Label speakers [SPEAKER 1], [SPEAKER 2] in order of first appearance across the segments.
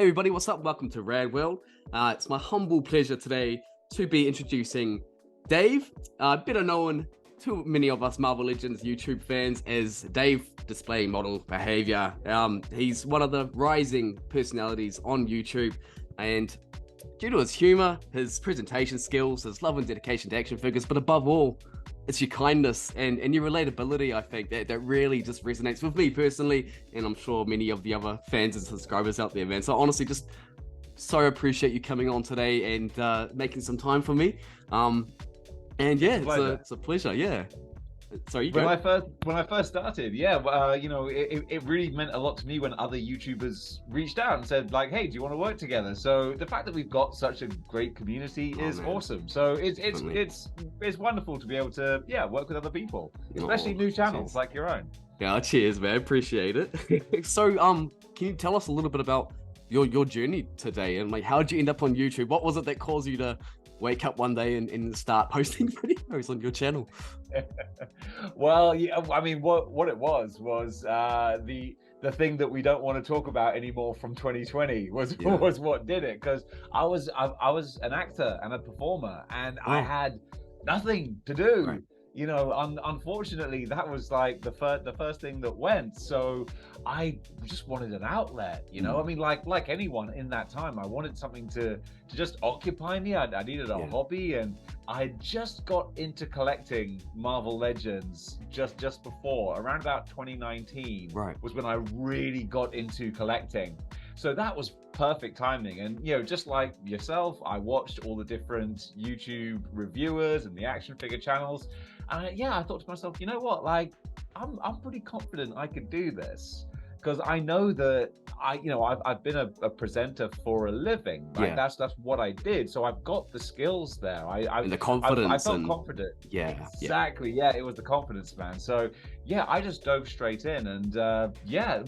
[SPEAKER 1] Hey everybody, what's up? Welcome to RADWORLD. It's my humble pleasure today to be introducing Dave, better known to many of us Marvel Legends YouTube fans as Dave Display Model Behavior. He's one of the rising personalities on YouTube, and due to his humor, his presentation skills, his love and dedication to action figures, but above all, it's your kindness and your relatability, I think, that really just resonates with me personally, and I'm sure many of the other fans and subscribers out there, man. So honestly, just so appreciate you coming on today and making some time for me. And yeah, it's a pleasure. Yeah. Sorry, you go.
[SPEAKER 2] When I first started, yeah, you know, it really meant a lot to me when other YouTubers reached out and said like, "Hey, do you want to work together?" So the fact that we've got such a great community is awesome. So it's wonderful to be able to work with other people, especially new channels like your own.
[SPEAKER 1] Yeah, cheers, man. Appreciate it. So, can you tell us a little bit about your journey today and like how did you end up on YouTube? What was it that caused you to wake up one day and start posting videos on your channel?
[SPEAKER 2] Well, yeah, I mean, what it was the thing that we don't want to talk about anymore from 2020 was what did it, because I was an actor and a performer, and I had nothing to do. Right. You know, unfortunately, that was like the first thing that went. So I just wanted an outlet, you know. I mean, like anyone in that time, I wanted something to just occupy me. I needed a hobby, and I just got into collecting Marvel Legends just before, around about 2019, was when I really got into collecting. So that was perfect timing. And, you know, just like yourself, I watched all the different YouTube reviewers and the action figure channels. And I thought to myself, you know what, like, I'm pretty confident I could do this, because I know that I've been a presenter for a living. Right? That's what I did. So I've got the skills there. And
[SPEAKER 1] the confidence.
[SPEAKER 2] I felt confident. Yeah. Exactly. Yeah. It was the confidence, man. So I just dove straight in. And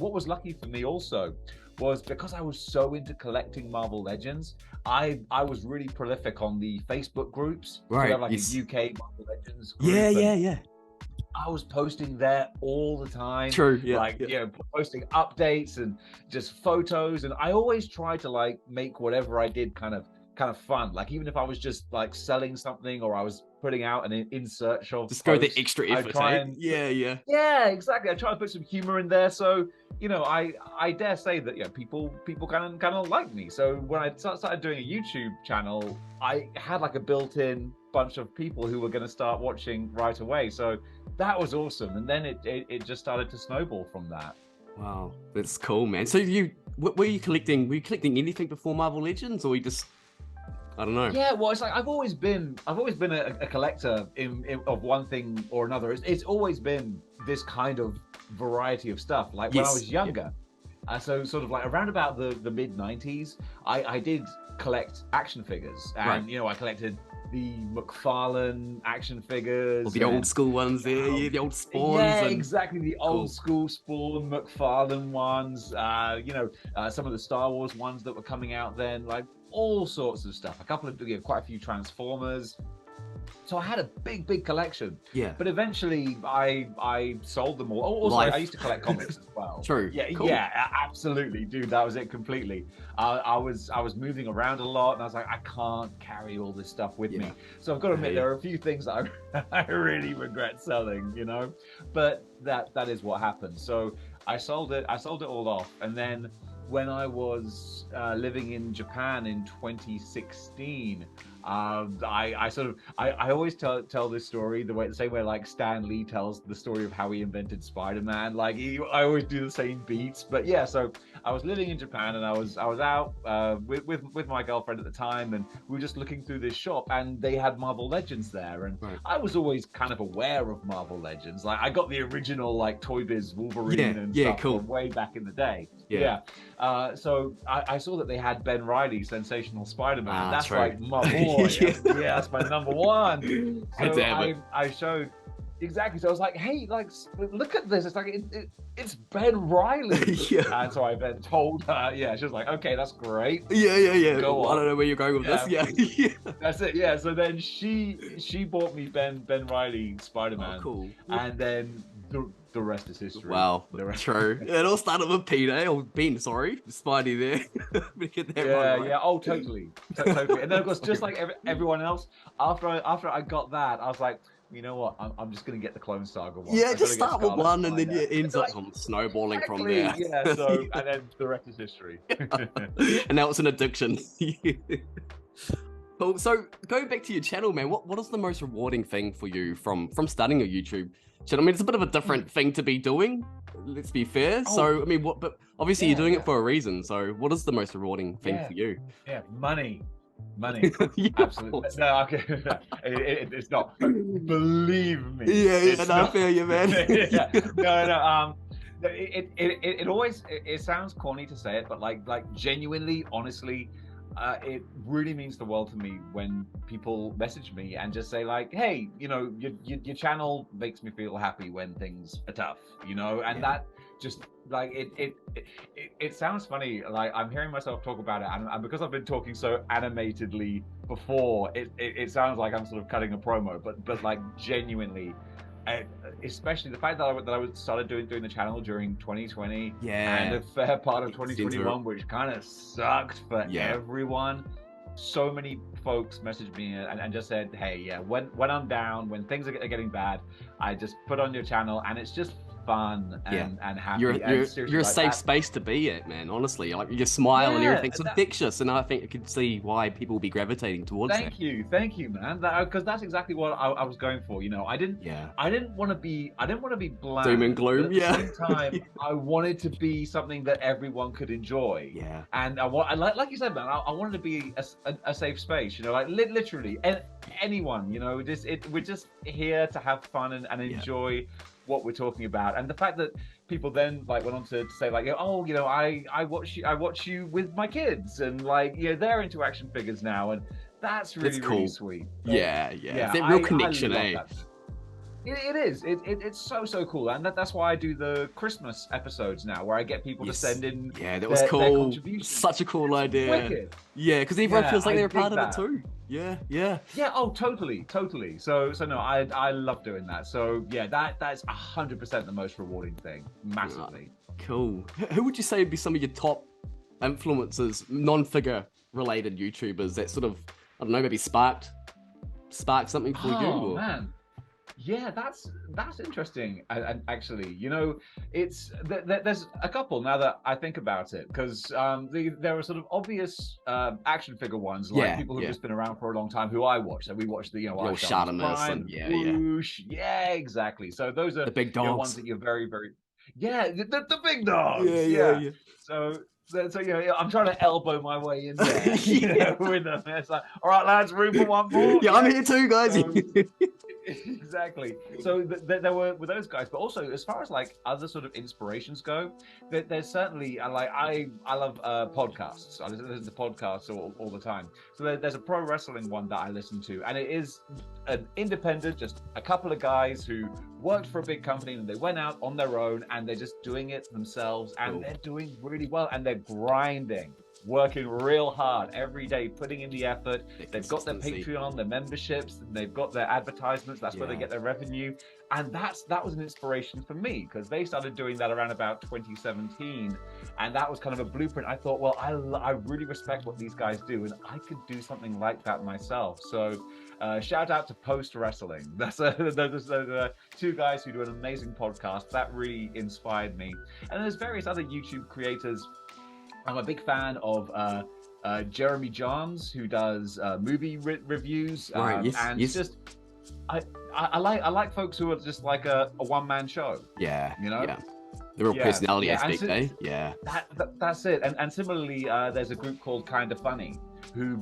[SPEAKER 2] what was lucky for me also was because I was so into collecting Marvel Legends, I was really prolific on the Facebook groups.
[SPEAKER 1] Right.
[SPEAKER 2] We have like a UK Marvel Legends group.
[SPEAKER 1] Yeah.
[SPEAKER 2] I was posting there all the time.
[SPEAKER 1] True.
[SPEAKER 2] Yeah. Posting updates and just photos. And I always try to like make whatever I did kind of fun. Like even if I was just like selling something or I was putting out an insert shot,
[SPEAKER 1] just go the extra effort. Yeah,
[SPEAKER 2] exactly. I try to put some humor in there. So, you know, I dare say that people kind of like me. So when I started doing a YouTube channel, I had like a built-in bunch of people who were going to start watching right away. So that was awesome. And then it just started to snowball from that. Wow,
[SPEAKER 1] that's cool, man. So were you collecting anything before Marvel Legends, or you just, I don't know?
[SPEAKER 2] Yeah, well, it's like I've always been a collector of one thing or another. It's always been this kind of variety of stuff. Like when I was younger, so sort of like around about the mid 90s, I did collect action figures, and you know, I collected the McFarlane action figures,
[SPEAKER 1] the old school ones there, the old Spawns.
[SPEAKER 2] Yeah, exactly, the old school Spawn McFarlane ones. Some of the Star Wars ones that were coming out then, like all sorts of stuff. Quite a few Transformers. So I had a big collection. Yeah. But eventually I sold them all. Also, I used to collect comics as well.
[SPEAKER 1] True.
[SPEAKER 2] Yeah,
[SPEAKER 1] cool.
[SPEAKER 2] Yeah, absolutely, dude. That was it completely. I was moving around a lot, and I was like, I can't carry all this stuff with me. So I've got to admit, there are a few things that I really regret selling, you know. But that is what happened. So I sold it all off, and then when I was living in Japan in 2016, I always tell this story the same way like Stan Lee tells the story of how he invented Spider-Man. Like I always do the same beats. But yeah, so I was living in Japan, and I was out with my girlfriend at the time, and we were just looking through this shop, and they had Marvel Legends there, and I was always kind of aware of Marvel Legends. Like I got the original like Toy Biz Wolverine and stuff from way back in the day. So I saw that they had Ben Reilly, Sensational Spider-Man. That's like my boy. That's my number one. So I showed exactly. So I was like, hey, like, look at this. It's like it's Ben Reilly. And so I then told her. She was like, okay, that's great.
[SPEAKER 1] Go on. I don't know where you're going with this.
[SPEAKER 2] That's it. Yeah. So then she bought me Ben Reilly Spider-Man.
[SPEAKER 1] Oh, cool.
[SPEAKER 2] And then the rest is history.
[SPEAKER 1] Wow,
[SPEAKER 2] the rest.
[SPEAKER 1] true. It all started with Peter, or Ben, sorry, Spidey there. Get that
[SPEAKER 2] Yeah,
[SPEAKER 1] right?
[SPEAKER 2] yeah. Oh, totally, totally. And then of course, just like everyone else, after I got that, I was like, you know what? I'm just gonna get the Clone Saga one.
[SPEAKER 1] Yeah,
[SPEAKER 2] I'm
[SPEAKER 1] just
[SPEAKER 2] gonna get
[SPEAKER 1] start with
[SPEAKER 2] Scarlet
[SPEAKER 1] one, and then
[SPEAKER 2] Spider.
[SPEAKER 1] it ends up
[SPEAKER 2] Like,
[SPEAKER 1] snowballing from
[SPEAKER 2] exactly,
[SPEAKER 1] there.
[SPEAKER 2] yeah. So and then the rest is history.
[SPEAKER 1] And now it's an addiction. Cool. So going back to your channel, man, what is the most rewarding thing for you from starting a YouTube channel? I mean, it's a bit of a different thing to be doing. Let's be fair.
[SPEAKER 2] Oh,
[SPEAKER 1] so I mean, but obviously you're doing
[SPEAKER 2] yeah.
[SPEAKER 1] it for a reason. So what is the most rewarding thing for you?
[SPEAKER 2] Yeah, money.
[SPEAKER 1] Yeah.
[SPEAKER 2] Absolutely. No, okay. It's not. Believe me.
[SPEAKER 1] Yeah,
[SPEAKER 2] It's
[SPEAKER 1] no, I
[SPEAKER 2] not.
[SPEAKER 1] feel you, man.
[SPEAKER 2] Yeah. No. It always it sounds corny to say it, but like genuinely, honestly, it really means the world to me when people message me and just say like, hey, you know, your channel makes me feel happy when things are tough, you know, and that just like it sounds funny. Like I'm hearing myself talk about it, and because I've been talking so animatedly before, it sounds like I'm sort of cutting a promo, but like genuinely. Especially the fact that I started doing the channel during 2020 and a fair part of 2021, which kind of sucked for everyone. So many folks messaged me and just said, hey, yeah, when I'm down, when things are getting bad, I just put on your channel and it's just fun and happy.
[SPEAKER 1] You're a safe space to be at, man. Honestly, like your smile and everything's infectious, and I think I could see why people will be gravitating towards that.
[SPEAKER 2] Thank you, man. Because that's exactly what I was going for. You know, I didn't want to be bland.
[SPEAKER 1] Doom and gloom.
[SPEAKER 2] At the same time, I wanted to be something that everyone could enjoy.
[SPEAKER 1] Yeah.
[SPEAKER 2] And like you said, man, I wanted to be a safe space. You know, like literally anyone. You know, we're just here to have fun and enjoy what we're talking about. And the fact that people then like went on to say like, oh, you know, I watch you with my kids, and like, you know, they're into action figures now, and that's really cool. Really sweet. So,
[SPEAKER 1] yeah. It's a real connection,
[SPEAKER 2] That. It is. It's so cool, and that's why I do the Christmas episodes now, where I get people to send in.
[SPEAKER 1] Yeah, that was cool. Such a cool idea.
[SPEAKER 2] Wicked.
[SPEAKER 1] Yeah, because everyone feels like they're a part of it too. Yeah.
[SPEAKER 2] Yeah. Oh, totally. So no, I love doing that. So yeah, that's 100% the most rewarding thing, massively.
[SPEAKER 1] Cool. Who would you say would be some of your top influencers, non-figure related YouTubers that sort of, I don't know, maybe sparked something for you?
[SPEAKER 2] Oh man. Yeah, that's interesting. And actually, you know, there's a couple now that I think about it, because there are sort of obvious action figure ones, like people who've just been around for a long time who I watch. So we watch the
[SPEAKER 1] Shartimus and
[SPEAKER 2] yeah, exactly. So those are
[SPEAKER 1] the big dogs,
[SPEAKER 2] ones that you're very the big dogs.
[SPEAKER 1] Yeah. So
[SPEAKER 2] I'm trying to elbow my way in there, you know, with them. It's like, all right, lads, room for one more.
[SPEAKER 1] Yeah, I'm here too, guys.
[SPEAKER 2] Exactly. So there were those guys, but also as far as like other sort of inspirations go, there's certainly like I love podcasts. I listen to podcasts all the time. So there's a pro wrestling one that I listen to, and it is an independent, just a couple of guys who worked for a big company and they went out on their own and they're just doing it themselves, and they're doing really well, and they're grinding, working real hard every day, putting in the effort. They've got their Patreon, their memberships, they've got their advertisements. That's where they get their revenue. And that was an inspiration for me, because they started doing that around about 2017. And that was kind of a blueprint. I thought, well, I really respect what these guys do, and I could do something like that myself. So shout out to Post Wrestling. Those two guys who do an amazing podcast. That really inspired me. And there's various other YouTube creators. I'm a big fan of Jeremy Johns, who does movie reviews. Just I like folks who are just like a one-man show.
[SPEAKER 1] Yeah,
[SPEAKER 2] you know.
[SPEAKER 1] Yeah. The real personality aspect,
[SPEAKER 2] That's it. And similarly, there's a group called Kinda Funny who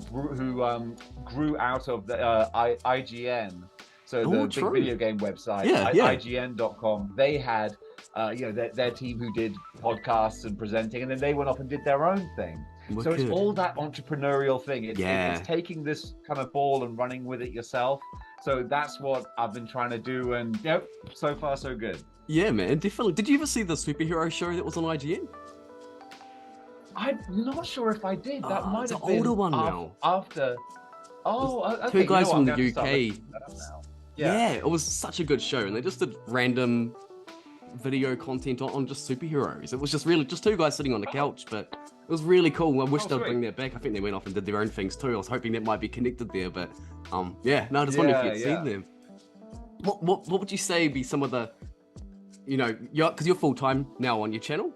[SPEAKER 2] grew out of the IGN. So the big video game website, IGN.com. They had their team who did podcasts and presenting, and then they went off and did their own thing. So it's all that entrepreneurial thing. It's taking this kind of ball and running with it yourself. So that's what I've been trying to do, and so far so good.
[SPEAKER 1] Yeah, man, definitely. Did you ever see the superhero show that was on IGN?
[SPEAKER 2] I'm not sure if I did. That might have been
[SPEAKER 1] an older one now.
[SPEAKER 2] After. Okay.
[SPEAKER 1] Two guys from the UK. Yeah, it was such a good show, and they just did random video content on just superheroes. It was just really just two guys sitting on the couch, but it was really cool. I wish they'd bring that back. I think they went off and did their own things too. I was hoping that might be connected there, but yeah, no, I just wondered if you'd seen them. What would you say be some of the, you know, because you're full time now on your channel?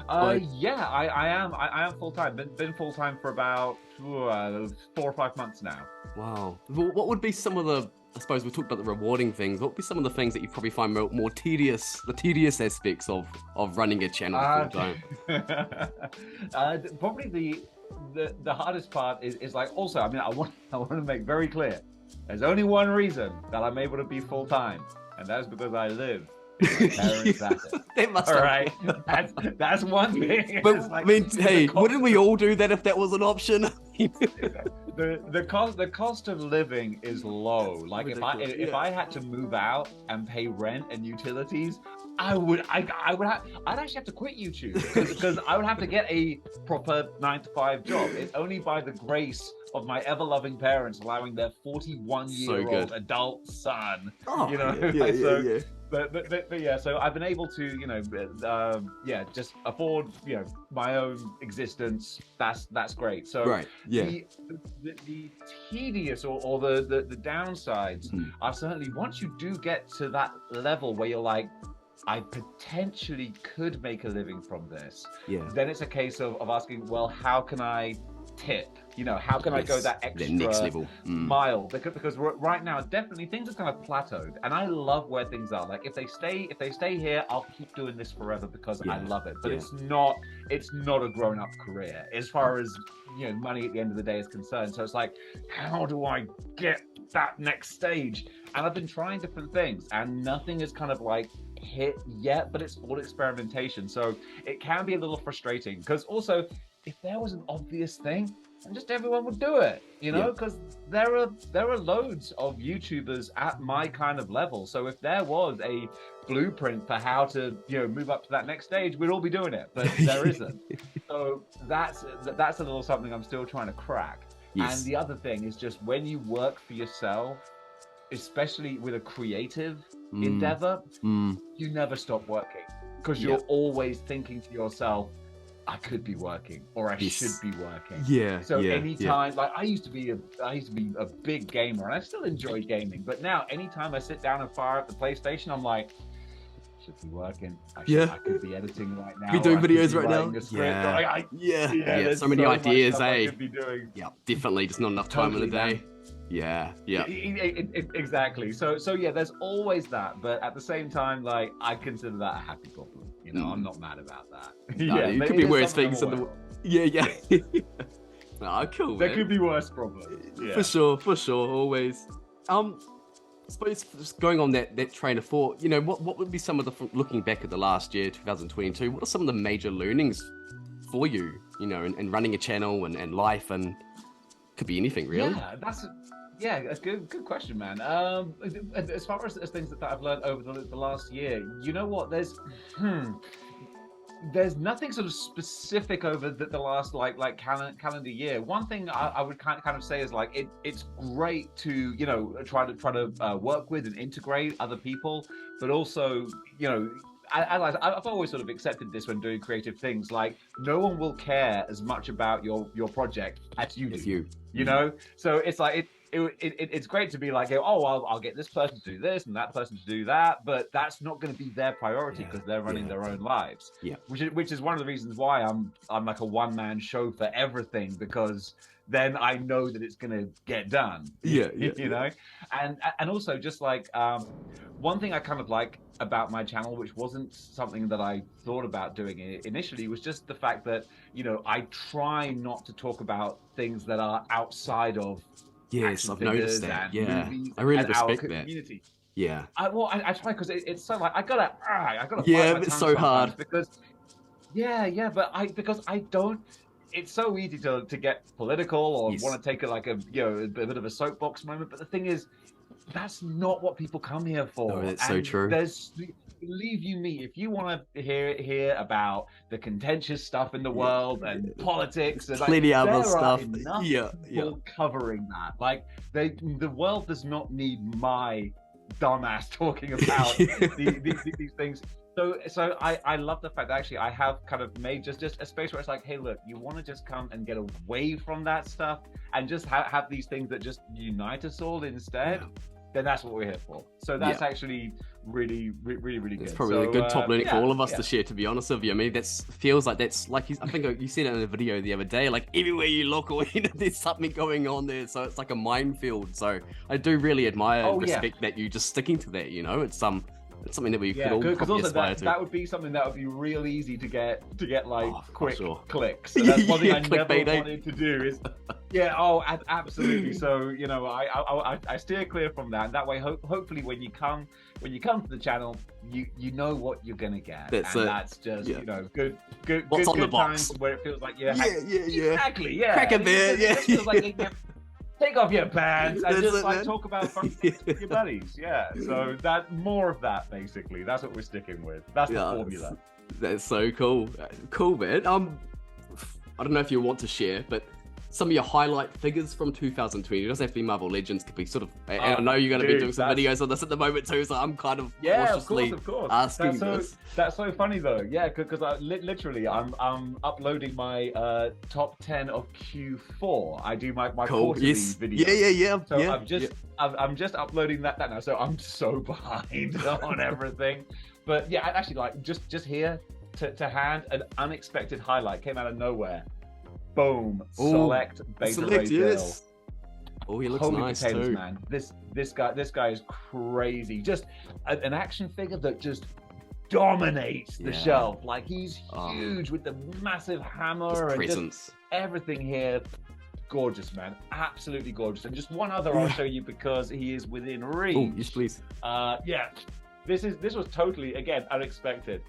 [SPEAKER 2] Yeah, I am full time. Been full time for about 4 or 5 months now.
[SPEAKER 1] Wow. What would be some of the, I suppose we talked about the rewarding things. What would be some of the things that you probably find more tedious, the tedious aspects of running a channel full time?
[SPEAKER 2] Probably the hardest part is like, also, I mean, I want to make very clear, there's only one reason that I'm able to be full time, and that's because I live.
[SPEAKER 1] They must.
[SPEAKER 2] All right, that's one thing.
[SPEAKER 1] But
[SPEAKER 2] like,
[SPEAKER 1] I mean, hey, wouldn't we all do that if that was an option?
[SPEAKER 2] the cost of living is low. Like if I had to move out and pay rent and utilities, I'd actually have to quit YouTube because I would have to get a proper 9-to-5 job. It's only by the grace of my ever-loving parents allowing their 41-year-old adult son, But yeah, so I've been able to, you know, just afford, you know, my own existence. That's great. So the tedious or the downsides are certainly, once you do get to that level where you're like, I potentially could make a living from this. Then it's a case of asking, well, how can I tip? You know, how can I go that extra
[SPEAKER 1] next level
[SPEAKER 2] mile? Because right now, definitely things have kind of plateaued, and I love where things are. Like if they stay here, I'll keep doing this forever because I love it. But it's not a grown-up career as far as, you know, money at the end of the day is concerned. So it's like, how do I get that next stage? And I've been trying different things, and nothing is kind of like hit yet. But it's all experimentation, so it can be a little frustrating. Because also, if there was an obvious thing, and just everyone would do it, you know, because there are loads of YouTubers at my kind of level. So if there was a blueprint for how to, you know, move up to that next stage, we'd all be doing it, but there isn't. So that's a little something I'm still trying to crack. And the other thing is just when you work for yourself, especially with a creative endeavor, you never stop working because you're always thinking to yourself, I could be working, or I should be working. So anytime, like I used to be a big gamer, and I still enjoy gaming. But now, anytime I sit down and fire up the PlayStation, I'm like, I should be working. I could be editing right now.
[SPEAKER 1] Be doing videos right now.
[SPEAKER 2] There's
[SPEAKER 1] so many ideas,
[SPEAKER 2] I could be doing.
[SPEAKER 1] Yeah, definitely. Just not enough time in the day.
[SPEAKER 2] Exactly. So yeah, there's always that, but at the same time, like I consider that a happy problem. You know, I'm not mad about that.
[SPEAKER 1] It could be worse things in the cool.
[SPEAKER 2] There could be worse problems.
[SPEAKER 1] For sure, always. I suppose just going on that train of thought, you know, what would be some of the, looking back at the last year, 2022, what are some of the major learnings for you, you know, in running a channel and life, and could be anything really?
[SPEAKER 2] Yeah, a good question, man. As far as things that I've learned over the last year, you know what? There's nothing sort of specific over the last like calendar year. One thing I would kind of say is like it's great to, you know, try to work with and integrate other people, but also, you know, I've always sort of accepted this when doing creative things. Like no one will care as much about your project as you do. You know, so it's like it's great to be like, oh, I'll get this person to do this and that person to do that, but that's not going to be their priority because they're running their own lives. Which is one of the reasons why I'm like a one-man show for everything, because then I know that it's going to get done. You know, and also just like one thing I kind of like about my channel, which wasn't something that I thought about doing initially, was just the fact that, you know, I try not to talk about things that are outside of
[SPEAKER 1] I've noticed that. I really respect that. I try, because it's so like I gotta fight it's so hard because I don't. It's so easy to get political or want to take it like a bit of a soapbox moment, but the thing is, that's not what people come here for. No, that's so true.
[SPEAKER 2] Believe you me, if you want to hear about the contentious stuff in the world and politics, and
[SPEAKER 1] plenty
[SPEAKER 2] like,
[SPEAKER 1] other stuff.
[SPEAKER 2] Covering that, like the world does not need my dumbass talking about these things. So I love the fact that actually I have kind of made just a space where it's like, hey, look, you want to just come and get away from that stuff and just have these things that just unite us all instead. Then that's what we're here for. So that's actually really good.
[SPEAKER 1] It's probably a good top learning for all of us to share, to be honest with you. I mean, feels like that's like, I think you said it in a video the other day, like everywhere you look, or there's something going on there. So it's like a minefield. So I do really admire and respect that you just sticking to that, you know, it's something that we could all probably aspire to.
[SPEAKER 2] That would be something that would be real easy to get like quick clicks. So that's one thing I never wanted to do is, absolutely. So, you know, I steer clear from that. And that way, hopefully when you come to the channel, you know what you're gonna get. That's just, you know, good
[SPEAKER 1] What's on the
[SPEAKER 2] times
[SPEAKER 1] box?
[SPEAKER 2] where it feels like, exactly,
[SPEAKER 1] Crack a beer,
[SPEAKER 2] it feels like take off your pants and just like talk about fun with your buddies. So that more of that basically. That's what we're sticking with. That's the formula.
[SPEAKER 1] That's so cool. Cool, man. I don't know if you want to share, but some of your highlight figures from 2020. It doesn't have to be Marvel Legends. Could be sort of. And I know you're going to be doing some videos on this at the moment too, so I'm kind of cautiously asking this.
[SPEAKER 2] That's so funny though. Yeah, because literally I'm uploading my top 10 of Q4. I do my quarterly videos.
[SPEAKER 1] Yeah.
[SPEAKER 2] So I'm just uploading that now. So I'm so behind on everything. But yeah, actually, like just here to hand, an unexpected highlight came out of nowhere. Boom! Select Beta Ray Bill.
[SPEAKER 1] Oh, he looks
[SPEAKER 2] Holy
[SPEAKER 1] nice
[SPEAKER 2] potatoes,
[SPEAKER 1] too.
[SPEAKER 2] man. This guy is crazy. Just an action figure that just dominates the shelf. Like he's huge with the massive hammer and just everything here. Gorgeous, man. Absolutely gorgeous. And just one other I'll show you because he is within reach.
[SPEAKER 1] Oh, yes, please.
[SPEAKER 2] This was totally, again, unexpected.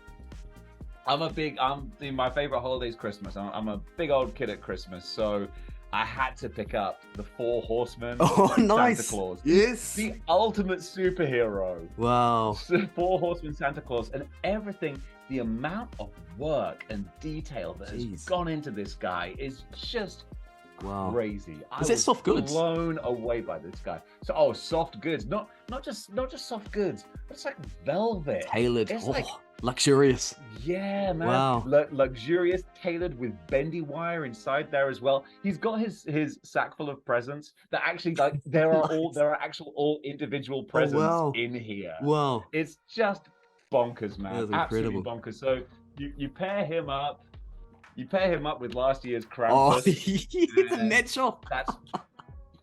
[SPEAKER 2] My favorite holiday is Christmas. I'm a big old kid at Christmas, so I had to pick up the 4 Horsemen.
[SPEAKER 1] Oh, nice.
[SPEAKER 2] Santa Claus.
[SPEAKER 1] Yes.
[SPEAKER 2] The ultimate superhero.
[SPEAKER 1] Wow.
[SPEAKER 2] 4 Horsemen Santa Claus, and everything, the amount of work and detail that has gone into this guy is just crazy.
[SPEAKER 1] Is that soft goods?
[SPEAKER 2] Blown away by this guy. So soft goods. Not just soft goods, but it's like velvet.
[SPEAKER 1] Tailored.
[SPEAKER 2] It's like
[SPEAKER 1] luxurious.
[SPEAKER 2] Yeah, man.
[SPEAKER 1] Wow.
[SPEAKER 2] Luxurious, tailored with bendy wire inside there as well. He's got his sack full of presents that actually, like, there are all individual presents in here.
[SPEAKER 1] Wow.
[SPEAKER 2] It's just bonkers, man.
[SPEAKER 1] That's
[SPEAKER 2] absolutely
[SPEAKER 1] incredible.
[SPEAKER 2] Bonkers. So you pair him up. You pair him up with last year's Krampus.
[SPEAKER 1] It's a net shop.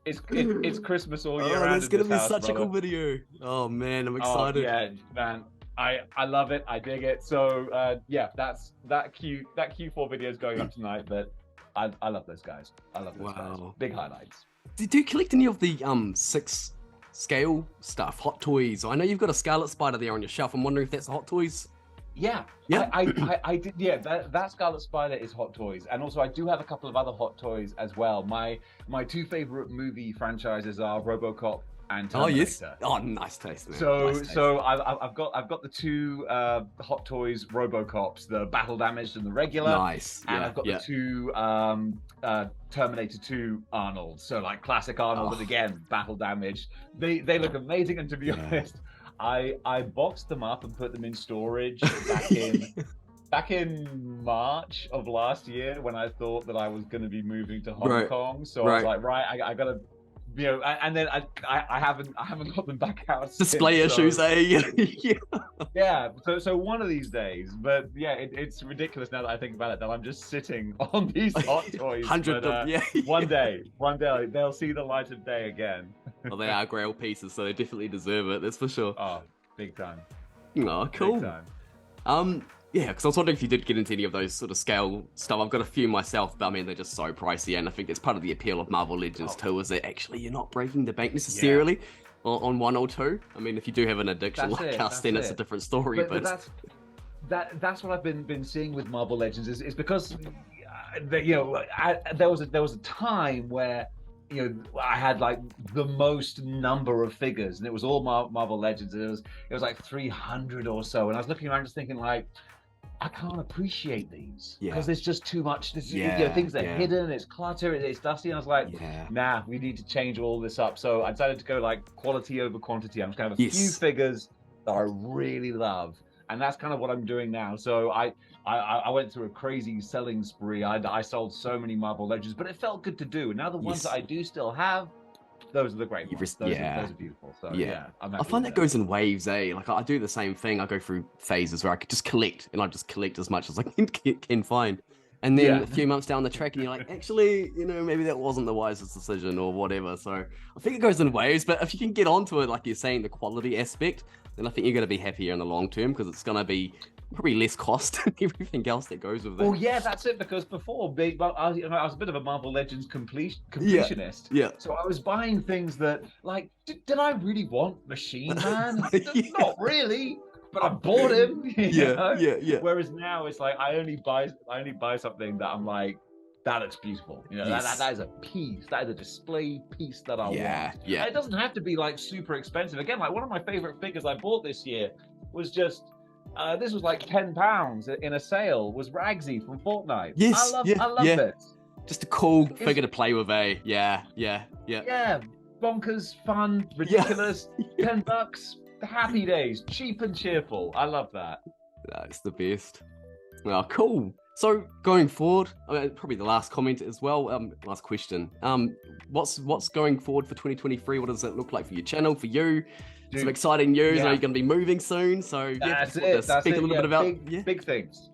[SPEAKER 2] It's Christmas all year round.
[SPEAKER 1] It's gonna be such a cool video. Oh man, I'm excited.
[SPEAKER 2] Yeah, man. I love it. I dig it. So that's that Q4 video is going up tonight. But I love those guys. I love those guys. Big highlights.
[SPEAKER 1] Do you collect any of the 6 scale stuff, Hot Toys? I know you've got a Scarlet Spider there on your shelf. I'm wondering if that's Hot Toys.
[SPEAKER 2] Yeah. I did. Yeah, that Scarlet Spider is Hot Toys, and also I do have a couple of other Hot Toys as well. My 2 favorite movie franchises are RoboCop and Terminator.
[SPEAKER 1] Oh yes. Oh, nice taste, man.
[SPEAKER 2] So I've got the 2 Hot Toys RoboCops, the battle damaged and the regular.
[SPEAKER 1] Nice.
[SPEAKER 2] And I've got the 2 Terminator 2 Arnold. So like classic Arnold, but again battle damaged. They look amazing, and to be honest, I boxed them up and put them in storage back in March of last year when I thought that I was going to be moving to Hong Kong. So I was like, I gotta, and then I haven't got them back out.
[SPEAKER 1] Display issues,
[SPEAKER 2] Yeah. So one of these days, but yeah, it's ridiculous now that I think about it, that I'm just sitting on these Hot Toys.
[SPEAKER 1] 100 of them,
[SPEAKER 2] One day they'll see the light of day again.
[SPEAKER 1] Well, they are grail pieces, so they definitely deserve it. That's for sure.
[SPEAKER 2] Oh, big time.
[SPEAKER 1] Oh, cool.
[SPEAKER 2] Big time.
[SPEAKER 1] Yeah, because I was wondering if you did get into any of those sort of scale stuff. I've got a few myself, but I mean, they're just so pricey, and I think it's part of the appeal of Marvel Legends too, is that actually you're not breaking the bank necessarily on 1 or 2. I mean, if you do have an addiction like us, then it's a different story. But
[SPEAKER 2] that's what I've been seeing with Marvel Legends is because there was a time where I had like the most number of figures, and it was all Marvel Legends, and it was like 300 or so, and I was looking around just thinking like, I can't appreciate these
[SPEAKER 1] Yeah.
[SPEAKER 2] because there's just too much. There's,
[SPEAKER 1] Yeah,
[SPEAKER 2] things that are
[SPEAKER 1] yeah.
[SPEAKER 2] hidden, it's clutter, it's dusty. And I was like,
[SPEAKER 1] Yeah.
[SPEAKER 2] nah, we need to change all this up. So I decided to go like quality over quantity. I'm just gonna have a few
[SPEAKER 1] Yes.
[SPEAKER 2] figures that I really love, and that's kind of what I'm doing now. So I went through a crazy selling spree. I sold so many Marvel Legends, but it felt good to do. And now the ones that I do still have, those are the great ones. Those are beautiful. So yeah,
[SPEAKER 1] I find that goes in waves, eh? Like I do the same thing. I go through phases where I could just collect, and I just collect as much as I can find. And then a few months down the track, and you're like, actually, maybe that wasn't the wisest decision or whatever. So I think it goes in waves, but if you can get onto it, like you're saying, the quality aspect, then I think you're going to be happier in the long term because it's going to be probably less cost and everything else that goes with that.
[SPEAKER 2] Well, yeah, that's it. Because before, I was a bit of a Marvel Legends completionist.
[SPEAKER 1] Yeah.
[SPEAKER 2] So I was buying things that, like, did I really want Machine Man? Not really. But I bought him.
[SPEAKER 1] Yeah.
[SPEAKER 2] Whereas now it's like I only buy something that I'm like, that looks beautiful. That is a piece. That is a display piece that I want.
[SPEAKER 1] Yeah.
[SPEAKER 2] And it doesn't have to be like super expensive. Again, like one of my favorite figures I bought this year was just this was like £10 in a sale. Was Ragsy from Fortnite.
[SPEAKER 1] Yes.
[SPEAKER 2] I love this.
[SPEAKER 1] Just a cool figure to play with, eh? Yeah.
[SPEAKER 2] Yeah, bonkers, fun, ridiculous. $10. Happy days, cheap and cheerful. I love that.
[SPEAKER 1] That's the best. Well, cool. So going forward, probably the last comment as well. Last question. What's going forward for 2023? What does it look like for your channel, for you? Dude, some exciting news. I know you're going to be moving soon, so
[SPEAKER 2] that's it.
[SPEAKER 1] Speak a little bit about
[SPEAKER 2] big things.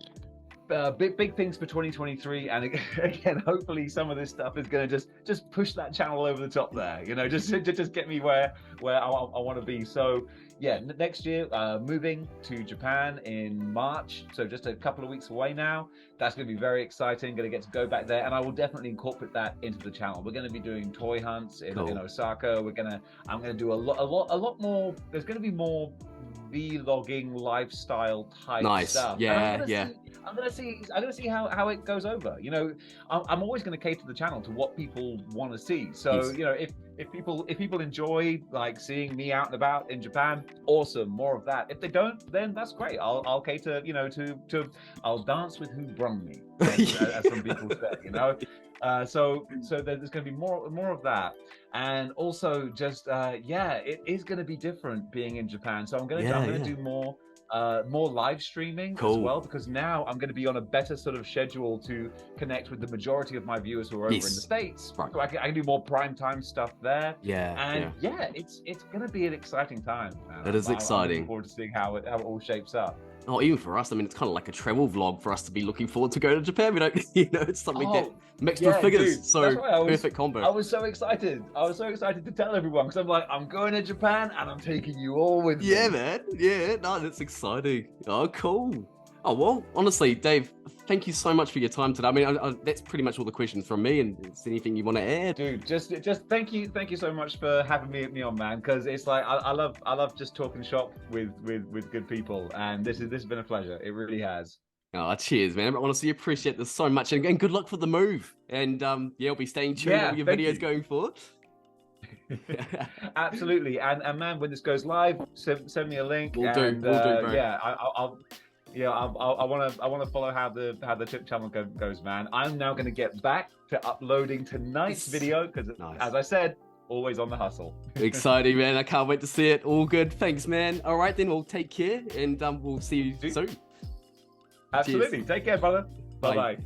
[SPEAKER 2] Big things for 2023, and again, hopefully, some of this stuff is going to just push that channel over the top there. Just get me where I want to be. So yeah, next year, moving to Japan in March, so just a couple of weeks away now. That's going to be very exciting. Going to get to go back there, and I will definitely incorporate that into the channel. We're going to be doing toy hunts in Osaka. I'm going to do a lot more. There's going to be more vlogging lifestyle type stuff. I'm gonna see how it goes over. I'm always gonna cater the channel to what people want to see. So if people enjoy like seeing me out and about in Japan, awesome, more of that. If they don't, then that's great. I'll cater to I'll dance with who brung me, as some people say. So there's going to be more of that, and also just it is going to be different being in Japan. So I'm going to do more live streaming as well, because now I'm going to be on a better sort of schedule to connect with the majority of my viewers who are over in the States. Right. So I can do more prime time stuff there. It's going to be an exciting time.
[SPEAKER 1] It is exciting.
[SPEAKER 2] I'm looking forward to seeing how it all shapes up.
[SPEAKER 1] Oh, even for us, I mean, it's kind of like a travel vlog for us to be looking forward to go to Japan. We don't, it's something that mixed with figures. Dude, so perfect combo.
[SPEAKER 2] I was so excited. To tell everyone because I'm like, I'm going to Japan and I'm taking you all with me.
[SPEAKER 1] Yeah, man. Yeah, no, that's exciting. Oh, cool. Oh, well, honestly, Dave, thank you so much for your time today. I mean, that's pretty much all the questions from me. And is there anything you want to add?
[SPEAKER 2] Dude, just thank you so much for having me on, man. Because it's like I love just talking shop with good people, and this has been a pleasure. It really has.
[SPEAKER 1] Oh, cheers, man. I honestly appreciate this so much, and good luck for the move. And I'll be staying tuned on your videos going forward.
[SPEAKER 2] Absolutely, and man, when this goes live, send me a link.
[SPEAKER 1] We'll do, bro.
[SPEAKER 2] Yeah, I want to follow how the Chip channel goes, man. I'm now going to get back to uploading tonight's video because, as I said, always on the hustle. Exciting, man. I can't wait to see it. All good. Thanks, man. All right, then we'll take care and we'll see you soon. Absolutely. Cheers. Take care, brother. Bye-bye.